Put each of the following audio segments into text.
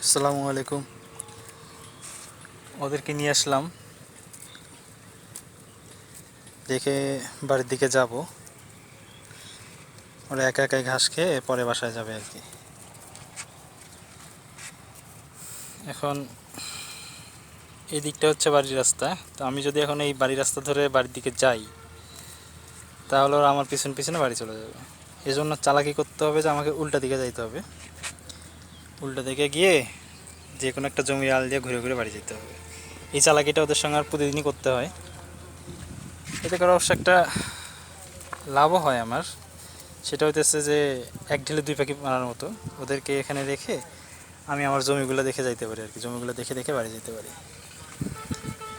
আসসালামু আলাইকুম। ওদেরকে নিয়ে আসলাম, দেখে বাড়ির দিকে যাব। ওরা একা একাই ঘাস খেয়ে পরে বাসায় যাবে আর কি। এখন এই দিকটা হচ্ছে বাড়ির রাস্তা, তো আমি যদি এখন এই বাড়ির রাস্তা ধরে বাড়ির দিকে যাই তাহলে ওরা আমার পিছন পিছনে বাড়ি চলে যাবে। এই জন্য চালাকি করতে হবে যে আমাকে উল্টা দিকে যাইতে হবে। উল্টা দিকে গিয়ে যে কোনো একটা জমির আল দিয়ে ঘুরে ঘুরে বাড়ি যেতে হবে। এই চালাকিটা ওদের সঙ্গে আর প্রতিদিনই করতে হয়। এতে করে অবশ্য একটা লাভও হয় আমার। সেটা হইতেছে যে এক ঢিলে দুই পাখি মারার মতো। ওদেরকে এখানে রেখে আমি আমার জমিগুলো দেখে যাইতে পারি আর কি, জমিগুলো দেখে দেখে বাড়ি যেতে পারি।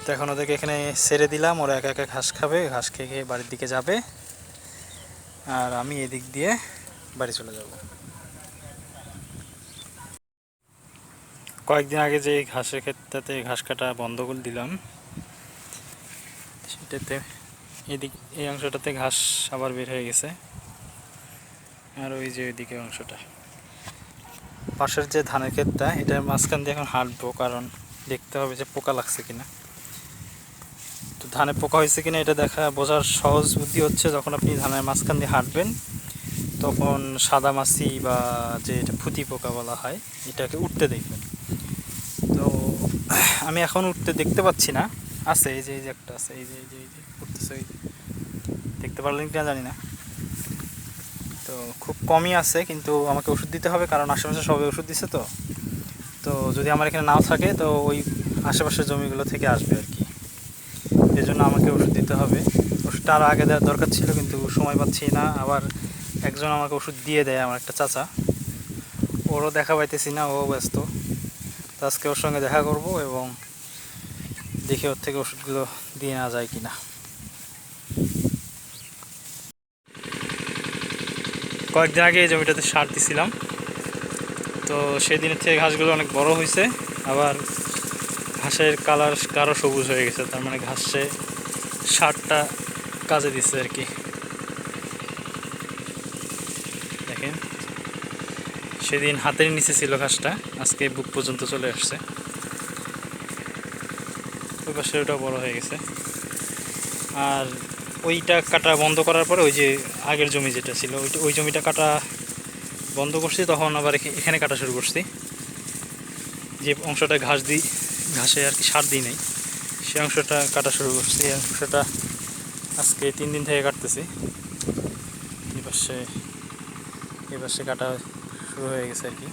তো এখন ওদেরকে এখানে ছেড়ে দিলাম, ওরা একা একা ঘাস খাবে, ঘাস খেয়ে খেয়ে বাড়ির দিকে যাবে, আর আমি এদিক দিয়ে বাড়ি চলে যাব। কয়েকদিন আগে যে ঘাসের ক্ষেত্রতে ঘাস কাটা বন্ধ করে দিলাম, সেটাতে এই অংশটাতে ঘাস আবার বের হয়ে গেছে। আর ওই যে ওইদিকে অংশটা, পাশের যে ধানের ক্ষেতটা, এটার মাঝখান দিয়ে এখন হাঁটবো, কারণ দেখতে হবে যে পোকা লাগছে কিনা। তো ধানে পোকা হয়েছে কিনা এটা বোঝার সহজ বুদ্ধি হচ্ছে, যখন আপনি ধানের মাঝখান দিয়ে হাঁটবেন তখন সাদা মাছি বা যে এটা ফুতি পোকা বলা হয় এটাকে উঠতে দেখবেন। তো আমি এখন উঠতে দেখতে পাচ্ছি না, আছে এই যে একটা আছে, এই যে উঠতেছে, দেখতে পারলেন কিনা জানি না। তো খুব কমই আছে, কিন্তু আমাকে ওষুধ দিতে হবে, কারণ আশেপাশে সবাই ওষুধ দিছে। তো তো যদি আমার এখানে নাও থাকে তো ওই আশেপাশের জমিগুলো থেকে আসবে আর কি। এই জন্য আমাকে ওষুধ দিতে হবে। ওষুধটা আরও আগে দেওয়ার দরকার ছিল, কিন্তু সময় পাচ্ছি না। আবার একজন আমাকে ওষুধ দিয়ে দেয়, আমার একটা চাচা, ওরও দেখা পাইতেছি না, ও ব্যস্ত। তো আজকে ওর সঙ্গে দেখা করব এবং দেখি ওর থেকে ওষুধগুলো দিয়ে নেওয়া যায় কিনা। কয়েকদিন আগে এই জমিটাতে সার দিছিলাম, তো সেই দিনের থেকে ঘাসগুলো অনেক বড় হয়েছে। আবার ঘাসের কালার গাঢ় সবুজ হয়ে গেছে, তার মানে ঘাসে সারটা কাজে দিচ্ছে আর কি। দেখেন, সেদিন হাতের নিচে ছিল ঘাসটা, আজকে বুক পর্যন্ত চলে আসছে। ওই পাশে ওটাও বড় হয়ে গেছে। আর ওইটা কাটা বন্ধ করার পরে ওই যে আগের জমি যেটা ছিল ওই জমিটা কাটা বন্ধ করছি, তখন আবার এখানে কাটা শুরু করছি। যে অংশটা ঘাসে আর কি সার দিই নাই, সেই অংশটা কাটা শুরু করছি। এই অংশটা আজকে 3 দিন থেকে কাটতেছি। এপাশে কাটা শুরু হয়ে গেছে আর কি।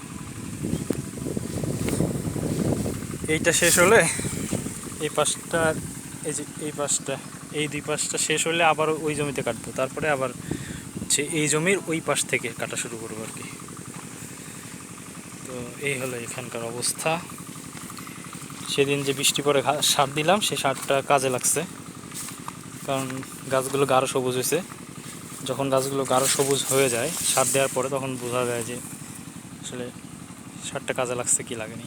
এইটা শেষ হলে এই পাশটা, এই যে এই পাশটা, এই দুই পাশটা শেষ হলে আবার ওই জমিতে কাটবো, তারপরে আবার হচ্ছে এই জমির ওই পাশ থেকে কাটা শুরু করবো আর কি। তো এই হলো এখানকার অবস্থা। সেদিন যে বৃষ্টি পরে সার দিলাম, সেই সারটা কাজে লাগছে, কারণ গাছগুলো গাঢ় সবুজ হয়েছে। যখন গাছগুলো গাঢ় সবুজ হয়ে যায় সার দেওয়ার পরে, তখন বোঝা যায় যে আসলে সারটা কাজে লাগছে কি লাগেনি।